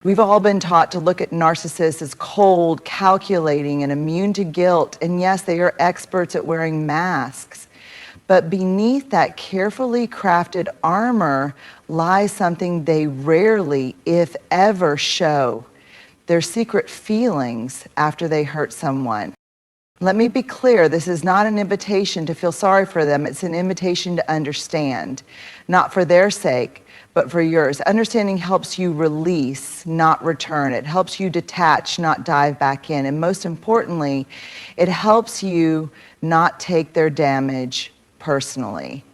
We've all been taught to look at narcissists as cold, calculating, and immune to guilt. And yes, they are experts at wearing masks. But beneath that carefully crafted armor lies something they rarely, if ever, show: their secret feelings after they hurt someone. Let me be clear, this is not an invitation to feel sorry for them. It's an invitation to understand, not for their sake, but for yours. Understanding helps you release, not return. It helps you detach, not dive back in. And most importantly, it helps you not take their damage personally.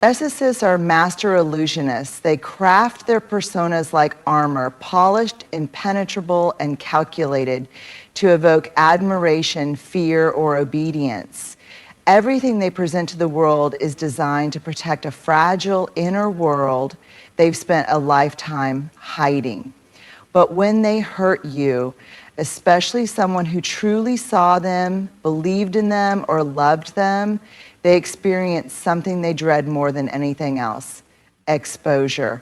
Narcissists are master illusionists. They craft their personas like armor, polished, impenetrable, and calculated to evoke admiration, fear, or obedience. Everything they present to the world is designed to protect a fragile inner world they've spent a lifetime hiding. But when they hurt you, especially someone who truly saw them, believed in them, or loved them, they experience something they dread more than anything else: exposure.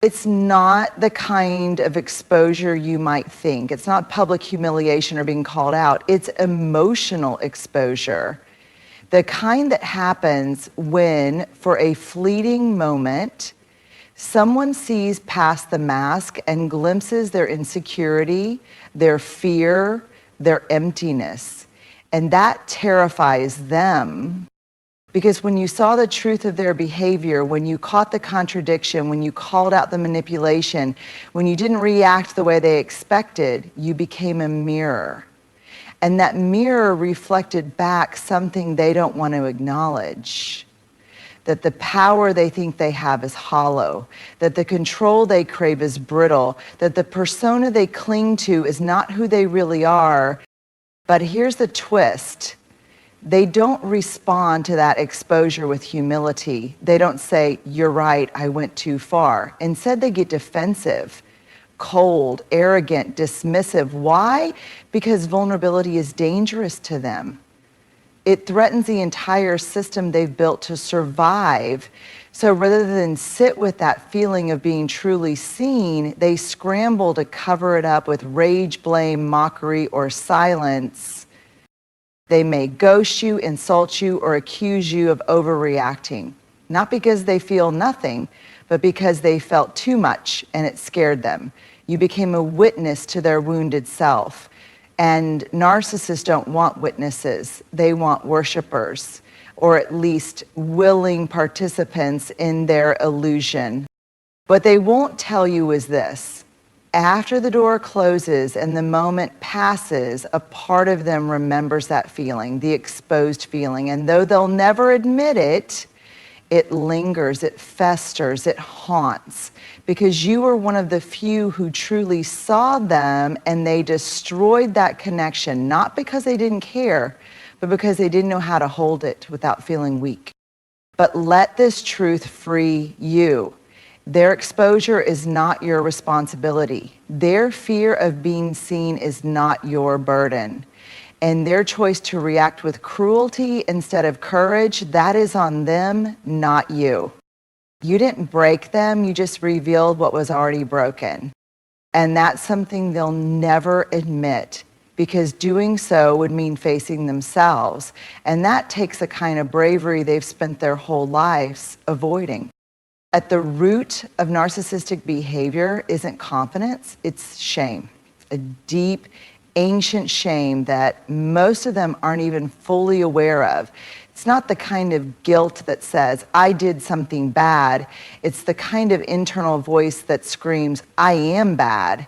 It's not the kind of exposure you might think. It's not public humiliation or being called out. It's emotional exposure. The kind that happens when, for a fleeting moment, someone sees past the mask and glimpses their insecurity, their fear, their emptiness. And that terrifies them. Because when you saw the truth of their behavior, when you caught the contradiction, when you called out the manipulation, when you didn't react the way they expected, you became a mirror. And that mirror reflected back something they don't want to acknowledge: that the power they think they have is hollow, that the control they crave is brittle, that the persona they cling to is not who they really are. But here's the twist: they don't respond to that exposure with humility. They don't say, "You're right, I went too far." Instead, they get defensive, cold, arrogant, dismissive. Why? Because vulnerability is dangerous to them. It threatens the entire system they've built to survive. So rather than sit with that feeling of being truly seen, they scramble to cover it up with rage, blame, mockery, or silence. They may ghost you, insult you, or accuse you of overreacting, not because they feel nothing, but because they felt too much and it scared them. You became a witness to their wounded self. And narcissists don't want witnesses. They want worshipers, or at least willing participants in their illusion. What they won't tell you is this: after the door closes and the moment passes, a part of them remembers that feeling, the exposed feeling. And though they'll never admit it, it lingers, it festers, it haunts. Because you were one of the few who truly saw them, and they destroyed that connection, not because they didn't care, but because they didn't know how to hold it without feeling weak. But let this truth free you. Their exposure is not your responsibility. Their fear of being seen is not your burden. And their choice to react with cruelty instead of courage, that is on them, not you. You didn't break them, you just revealed what was already broken. And that's something they'll never admit, because doing so would mean facing themselves. And that takes a kind of bravery they've spent their whole lives avoiding. At the root of narcissistic behavior isn't confidence, it's shame. A deep, ancient shame that most of them aren't even fully aware of. It's not the kind of guilt that says, "I did something bad." It's the kind of internal voice that screams, "I am bad."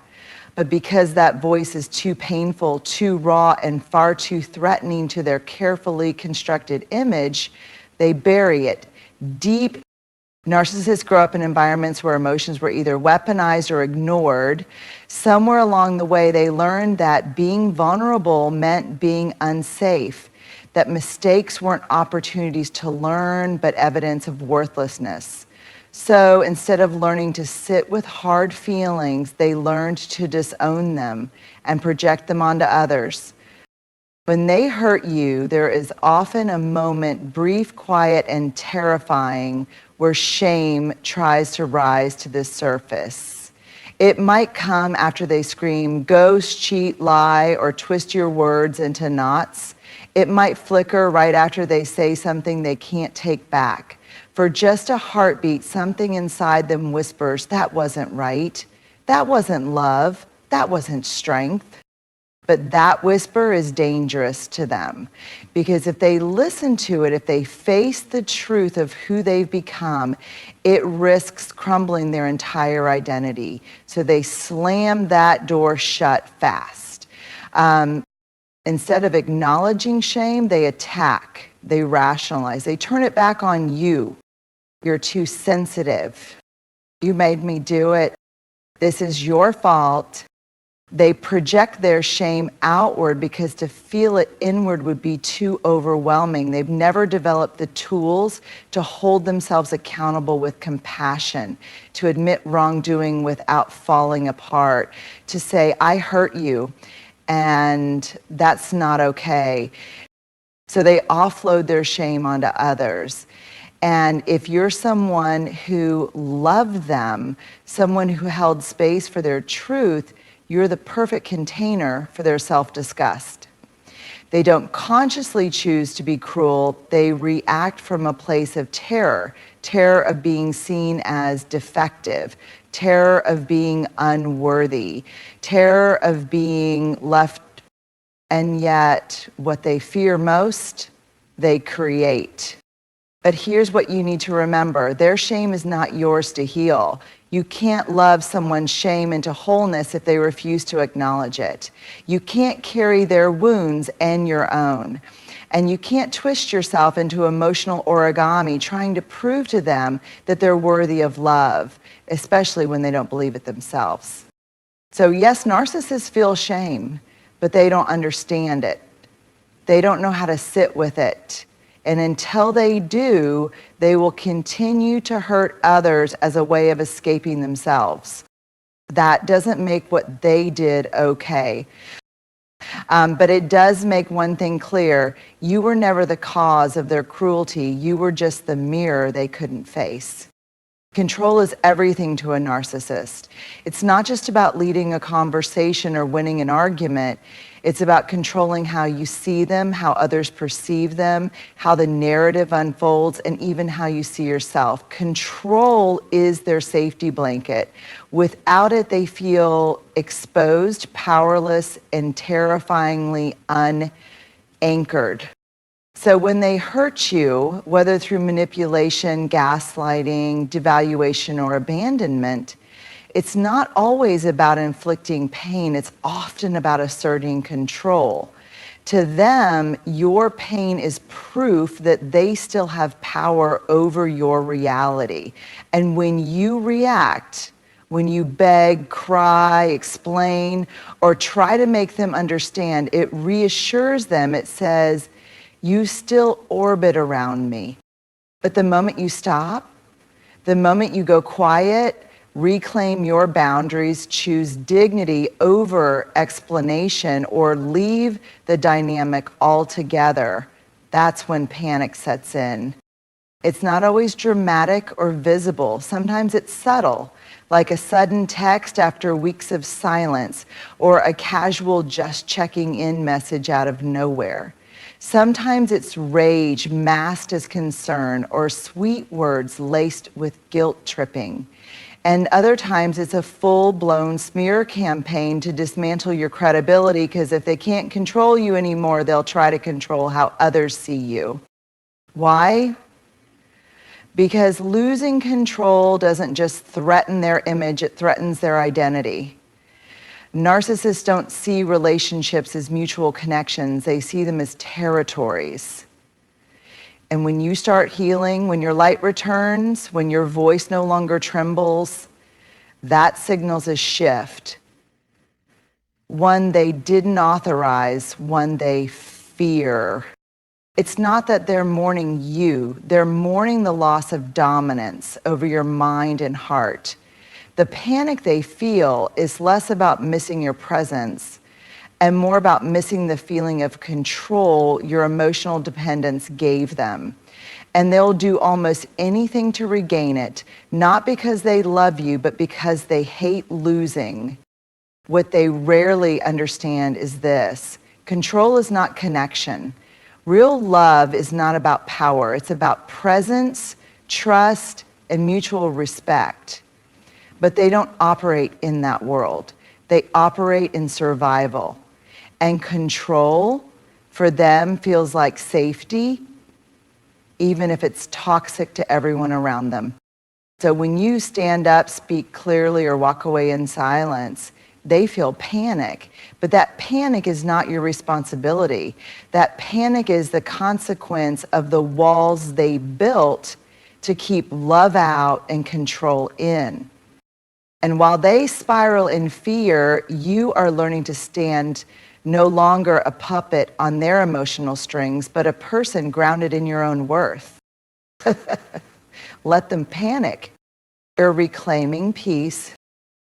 But because that voice is too painful, too raw, and far too threatening to their carefully constructed image, they bury it deep. Narcissists grow up in environments where emotions were either weaponized or ignored. Somewhere along the way, they learned that being vulnerable meant being unsafe, that mistakes weren't opportunities to learn, but evidence of worthlessness. So instead of learning to sit with hard feelings, they learned to disown them and project them onto others. When they hurt you, there is often a moment, brief, quiet, and terrifying, where shame tries to rise to the surface. It might come after they scream, ghost, cheat, lie, or twist your words into knots. It might flicker right after they say something they can't take back. For just a heartbeat, something inside them whispers, that wasn't right. That wasn't love. That wasn't strength. But that whisper is dangerous to them, because if they listen to it, if they face the truth of who they've become, it risks crumbling their entire identity. So they slam that door shut fast. Instead of acknowledging shame, they attack, they rationalize, they turn it back on you. You're too sensitive. You made me do it. This is your fault. They project their shame outward because to feel it inward would be too overwhelming. They've never developed the tools to hold themselves accountable with compassion, to admit wrongdoing without falling apart, to say, I hurt you, and that's not okay. So they offload their shame onto others. And if you're someone who loved them, someone who held space for their truth, you're the perfect container for their self-disgust. They don't consciously choose to be cruel. They react from a place of terror, terror of being seen as defective, terror of being unworthy, terror of being left. And yet, what they fear most, they create. But here's what you need to remember. Their shame is not yours to heal. You can't love someone's shame into wholeness if they refuse to acknowledge it. You can't carry their wounds and your own. And you can't twist yourself into emotional origami trying to prove to them that they're worthy of love, especially when they don't believe it themselves. So yes, narcissists feel shame, but they don't understand it. They don't know how to sit with it. And until they do, they will continue to hurt others as a way of escaping themselves. That doesn't make what they did okay. But it does make one thing clear. You were never the cause of their cruelty. You were just the mirror they couldn't face. Control is everything to a narcissist. It's not just about leading a conversation or winning an argument. It's about controlling how you see them, how others perceive them, how the narrative unfolds, and even how you see yourself. Control is their safety blanket. Without it, they feel exposed, powerless, and terrifyingly unanchored. So when they hurt you, whether through manipulation, gaslighting, devaluation, or abandonment, it's not always about inflicting pain. It's often about asserting control. To them, your pain is proof that they still have power over your reality. And when you react, when you beg, cry, explain, or try to make them understand, it reassures them. It says, you still orbit around me. But the moment you stop, the moment you go quiet, reclaim your boundaries, choose dignity over explanation, or leave the dynamic altogether, that's when panic sets in. It's not always dramatic or visible. Sometimes it's subtle, like a sudden text after weeks of silence, or a casual just checking in message out of nowhere. Sometimes it's rage masked as concern, or sweet words laced with guilt tripping. And other times it's a full-blown smear campaign to dismantle your credibility, because if they can't control you anymore, they'll try to control how others see you. Why? Because losing control doesn't just threaten their image, it threatens their identity. Narcissists don't see relationships as mutual connections, they see them as territories. And when you start healing, when your light returns, when your voice no longer trembles, that signals a shift. One they didn't authorize, one they fear. It's not that they're mourning you, they're mourning the loss of dominance over your mind and heart. The panic they feel is less about missing your presence and more about missing the feeling of control your emotional dependence gave them. and they'll do almost anything to regain it, not because they love you, but because they hate losing. What they rarely understand is this: control is not connection. Real love is not about power. It's about presence, trust, and mutual respect. But they don't operate in that world. They operate in survival. And control, for them, feels like safety, even if it's toxic to everyone around them. So when you stand up, speak clearly, or walk away in silence, they feel panic. But that panic is not your responsibility. That panic is the consequence of the walls they built to keep love out and control in. And while they spiral in fear, you are learning to stand no longer a puppet on their emotional strings, but a person grounded in your own worth. Let them panic. You're reclaiming peace.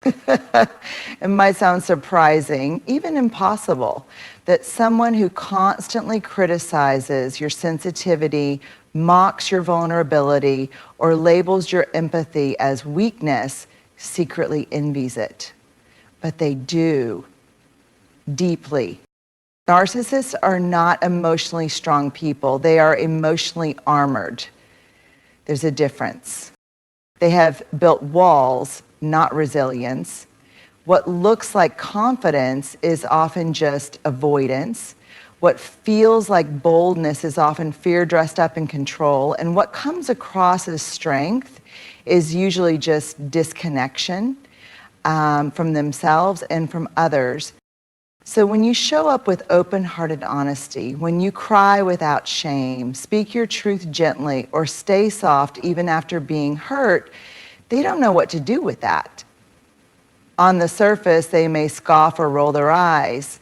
It might sound surprising, even impossible, that someone who constantly criticizes your sensitivity, mocks your vulnerability, or labels your empathy as weakness secretly envies it. But they do, deeply. Narcissists are not emotionally strong people. They are emotionally armored. There's a difference. They have built walls, not resilience. What looks like confidence is often just avoidance. What feels like boldness is often fear dressed up in control. And what comes across as strength is usually just disconnection from themselves and from others. So when you show up with open-hearted honesty, when you cry without shame, speak your truth gently, or stay soft even after being hurt, they don't know what to do with that. On the surface, they may scoff or roll their eyes.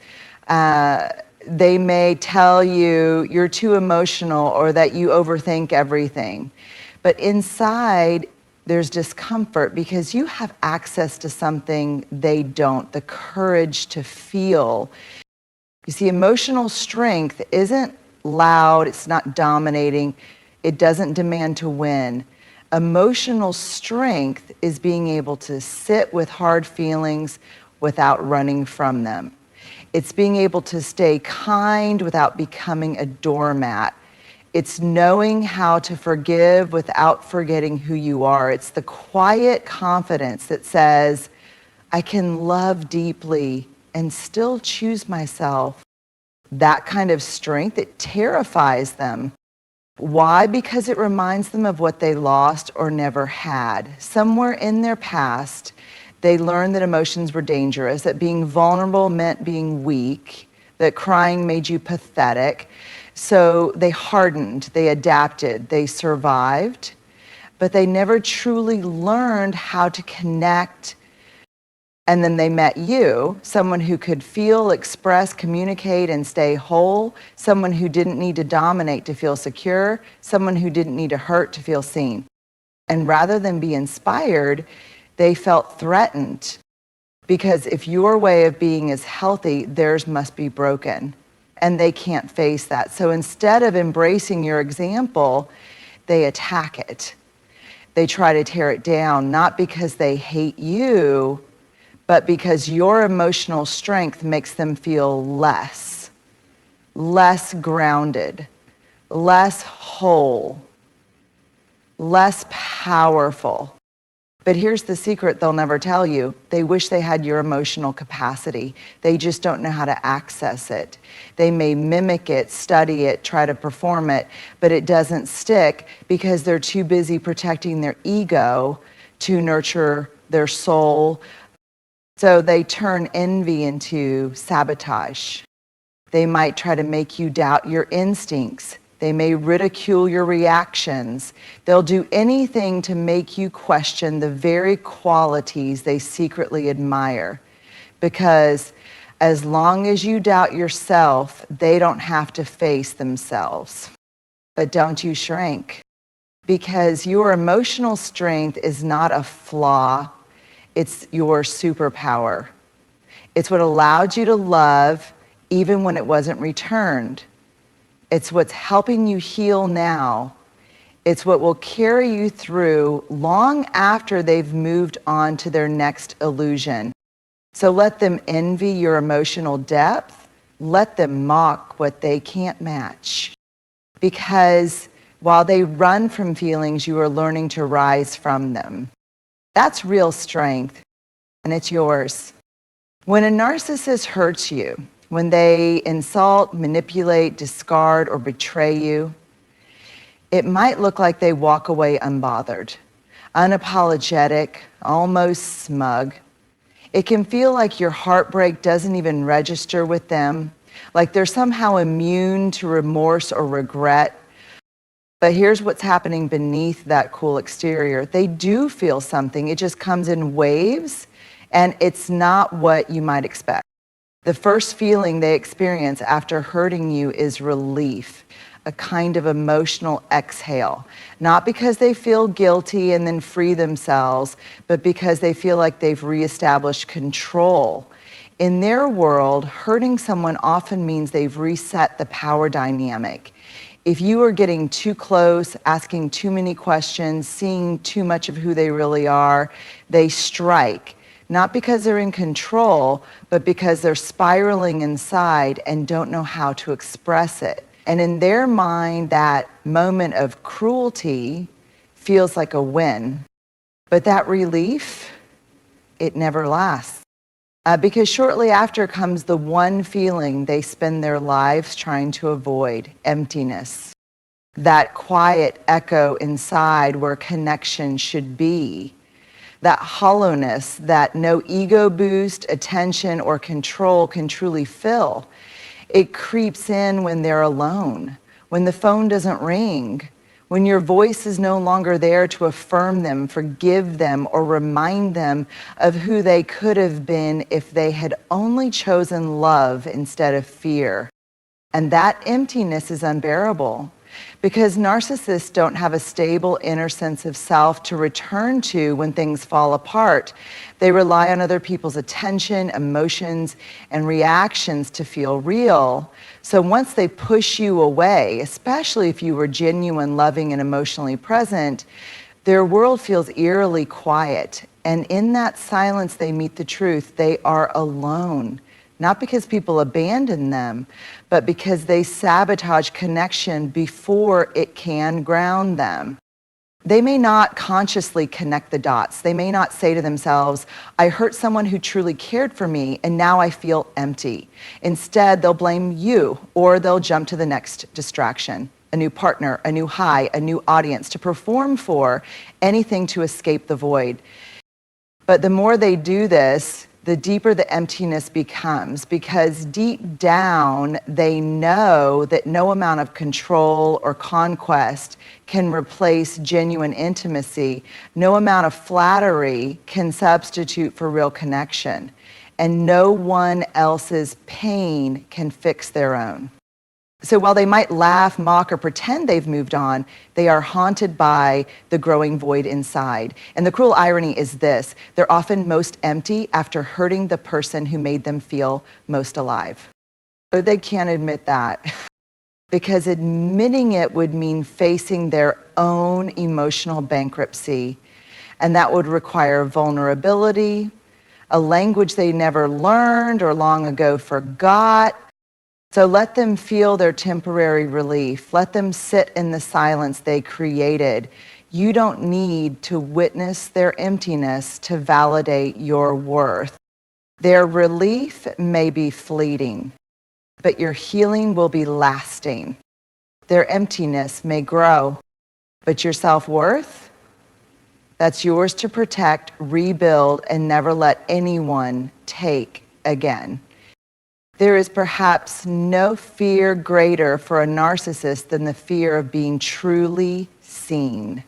They may tell you you're too emotional or that you overthink everything. But inside, there's discomfort because you have access to something they don't, the courage to feel. You see, emotional strength isn't loud, it's not dominating, it doesn't demand to win. Emotional strength is being able to sit with hard feelings without running from them. It's being able to stay kind without becoming a doormat. It's knowing how to forgive without forgetting who you are. It's the quiet confidence that says, I can love deeply and still choose myself. That kind of strength, it terrifies them. Why? Because it reminds them of what they lost or never had. Somewhere in their past, they learned that emotions were dangerous, that being vulnerable meant being weak, that crying made you pathetic. So they hardened, they adapted, they survived, but they never truly learned how to connect. And then they met you, someone who could feel, express, communicate, and stay whole, someone who didn't need to dominate to feel secure, someone who didn't need to hurt to feel seen. And rather than be inspired, they felt threatened, because if your way of being is healthy, theirs must be broken. And they can't face that. So instead of embracing your example, they attack it. They try to tear it down, not because they hate you, but because your emotional strength makes them feel less grounded, less whole, less powerful. But here's the secret they'll never tell you. They wish they had your emotional capacity. They just don't know how to access it. They may mimic it, study it, try to perform it, but it doesn't stick because they're too busy protecting their ego to nurture their soul. So they turn envy into sabotage. They might try to make you doubt your instincts. They may ridicule your reactions. They'll do anything to make you question the very qualities they secretly admire. Because as long as you doubt yourself, they don't have to face themselves. But don't you shrink. Because your emotional strength is not a flaw, it's your superpower. It's what allowed you to love even when it wasn't returned. It's what's helping you heal now, It's what will carry you through long after they've moved on to their next illusion. So let them envy your emotional depth. Let them mock what they can't match. Because while they run from feelings, you are learning to rise from them. That's real strength, and it's yours. When a narcissist hurts you, when they insult, manipulate, discard, or betray you, it might look like they walk away unbothered, unapologetic, almost smug. It can feel like your heartbreak doesn't even register with them, like they're somehow immune to remorse or regret. But here's what's happening beneath that cool exterior. They do feel something. It just comes in waves, and it's not what you might expect. The first feeling they experience after hurting you is relief, a kind of emotional exhale. Not because they feel guilty and then free themselves, but because they feel like they've reestablished control. In their world, hurting someone often means they've reset the power dynamic. If you are getting too close, asking too many questions, seeing too much of who they really are, they strike. Not because they're in control, but because they're spiraling inside and don't know how to express it. And in their mind, that moment of cruelty feels like a win. But that relief, it never lasts. Because shortly after comes the one feeling they spend their lives trying to avoid: emptiness. That quiet echo inside where connection should be. That hollowness that no ego boost, attention, or control can truly fill. It creeps in when they're alone, when the phone doesn't ring, when your voice is no longer there to affirm them, forgive them, or remind them of who they could have been if they had only chosen love instead of fear. And that emptiness is unbearable because narcissists don't have a stable inner sense of self to return to when things fall apart. They rely on other people's attention, emotions, and reactions to feel real. So once they push you away, especially if you were genuine, loving, and emotionally present, their world feels eerily quiet. And in that silence, they meet the truth. They are alone. Not because people abandon them, but because they sabotage connection before it can ground them. They may not consciously connect the dots. They may not say to themselves, I hurt someone who truly cared for me, and now I feel empty. Instead, they'll blame you, or they'll jump to the next distraction, a new partner, a new high, a new audience to perform for, anything to escape the void. But the more they do this, the deeper the emptiness becomes, because deep down they know that no amount of control or conquest can replace genuine intimacy. No amount of flattery can substitute for real connection, and no one else's pain can fix their own. So while they might laugh, mock, or pretend they've moved on, they are haunted by the growing void inside. And the cruel irony is this: they're often most empty after hurting the person who made them feel most alive. But they can't admit that, because admitting it would mean facing their own emotional bankruptcy. And that would require vulnerability, a language they never learned or long ago forgot. So let them feel their temporary relief. Let them sit in the silence they created. You don't need to witness their emptiness to validate your worth. Their relief may be fleeting, but your healing will be lasting. Their emptiness may grow, but your self-worth, that's yours to protect, rebuild, and never let anyone take again. There is perhaps no fear greater for a narcissist than the fear of being truly seen.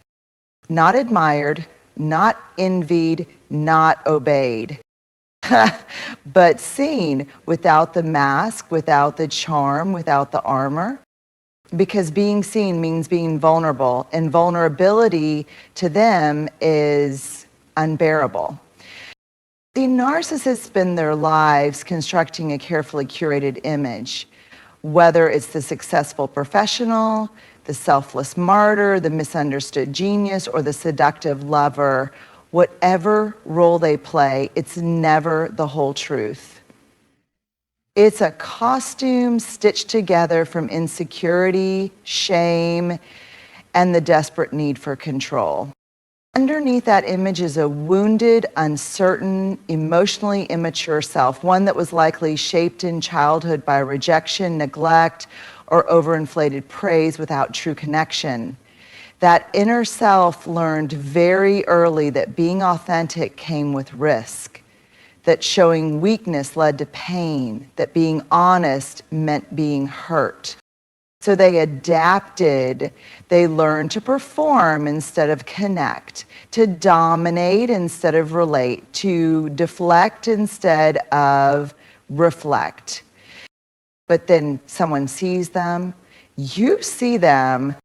Not admired, not envied, not obeyed, but seen without the mask, without the charm, without the armor. Because being seen means being vulnerable, and vulnerability to them is unbearable. The narcissists spend their lives constructing a carefully curated image, whether it's the successful professional, the selfless martyr, the misunderstood genius, or the seductive lover. Whatever role they play, it's never the whole truth. It's a costume stitched together from insecurity, shame, and the desperate need for control. Underneath that image is a wounded, uncertain, emotionally immature self, one that was likely shaped in childhood by rejection, neglect, or overinflated praise without true connection. That inner self learned very early that being authentic came with risk, that showing weakness led to pain, that being honest meant being hurt. So they adapted. They learned to perform instead of connect, to dominate instead of relate, to deflect instead of reflect. But then someone sees them, you see them,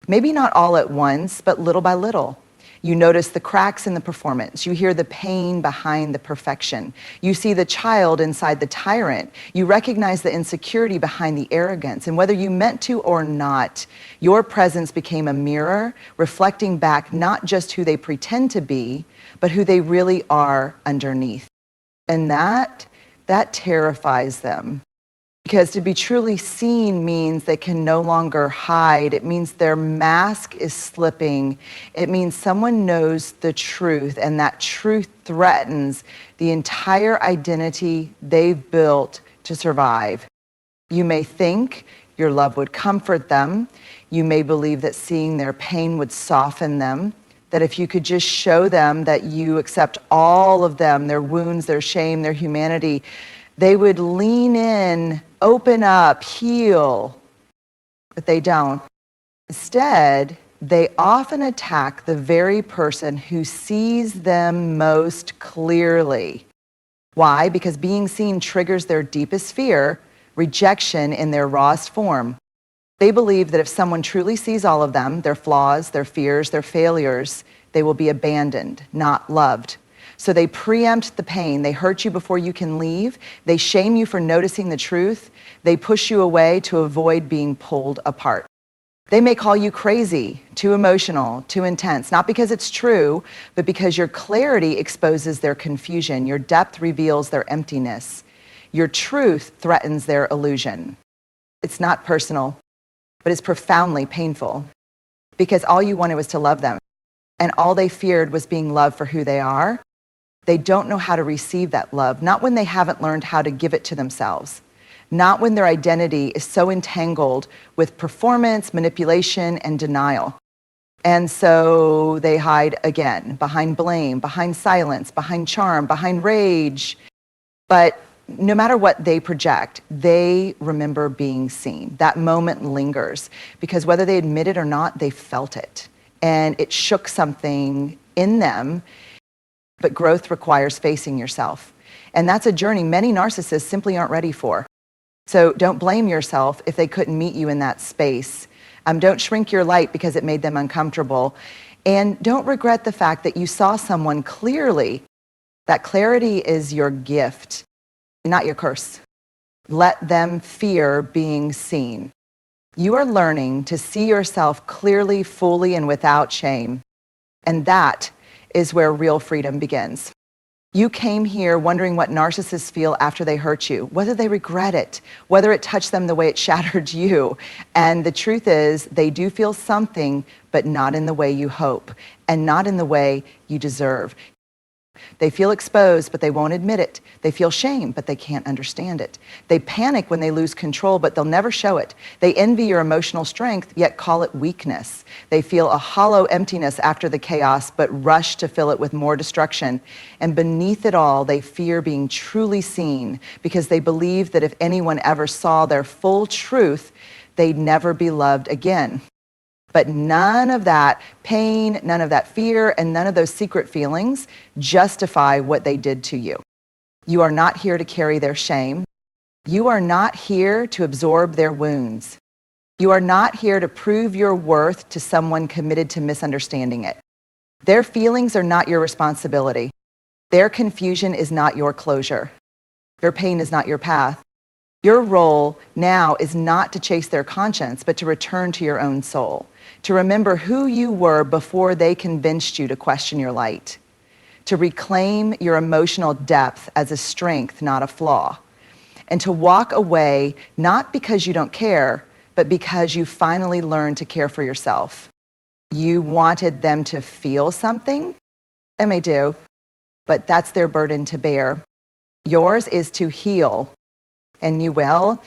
maybe not all at once, but little by little. You notice the cracks in the performance. You hear the pain behind the perfection. You see the child inside the tyrant. You recognize the insecurity behind the arrogance. And whether you meant to or not, your presence became a mirror, reflecting back not just who they pretend to be, but who they really are underneath. And that terrifies them. Because to be truly seen means they can no longer hide. It means their mask is slipping. It means someone knows the truth, and that truth threatens the entire identity they've built to survive. You may think your love would comfort them. You may believe that seeing their pain would soften them, that if you could just show them that you accept all of them, their wounds, their shame, their humanity, they would lean in, open up, heal, but they don't. Instead, they often attack the very person who sees them most clearly. Why? Because being seen triggers their deepest fear, rejection in their rawest form. They believe that if someone truly sees all of them, their flaws, their fears, their failures, they will be abandoned, not loved. So they preempt the pain. They hurt you before you can leave. They shame you for noticing the truth. They push you away to avoid being pulled apart. They may call you crazy, too emotional, too intense, not because it's true, but because your clarity exposes their confusion. Your depth reveals their emptiness. Your truth threatens their illusion. It's not personal, but it's profoundly painful, because all you wanted was to love them, and all they feared was being loved for who they are. They don't know how to receive that love, not when they haven't learned how to give it to themselves, not when their identity is so entangled with performance, manipulation, and denial. And so they hide again, behind blame, behind silence, behind charm, behind rage. But no matter what they project, they remember being seen. That moment lingers, because whether they admit it or not, they felt it. And it shook something in them. But growth requires facing yourself. And that's a journey many narcissists simply aren't ready for. So don't blame yourself if they couldn't meet you in that space. Don't shrink your light because it made them uncomfortable. And don't regret the fact that you saw someone clearly. That clarity is your gift, not your curse. Let them fear being seen. You are learning to see yourself clearly, fully, and without shame. And that is where real freedom begins. You came here wondering what narcissists feel after they hurt you, whether they regret it, whether it touched them the way it shattered you. And the truth is, they do feel something, but not in the way you hope, and not in the way you deserve. They feel exposed, but they won't admit it. They feel shame, but they can't understand it. They panic when they lose control, but they'll never show it. They envy your emotional strength, yet call it weakness. They feel a hollow emptiness after the chaos, but rush to fill it with more destruction. And beneath it all, they fear being truly seen, because they believe that if anyone ever saw their full truth, they'd never be loved again. But none of that pain, none of that fear, and none of those secret feelings justify what they did to you. You are not here to carry their shame. You are not here to absorb their wounds. You are not here to prove your worth to someone committed to misunderstanding it. Their feelings are not your responsibility. Their confusion is not your closure. Their pain is not your path. Your role now is not to chase their conscience, but to return to your own soul, to remember who you were before they convinced you to question your light, to reclaim your emotional depth as a strength, not a flaw, and to walk away not because you don't care, but because you finally learned to care for yourself. You wanted them to feel something, they may do, but that's their burden to bear. Yours is to heal, and you will.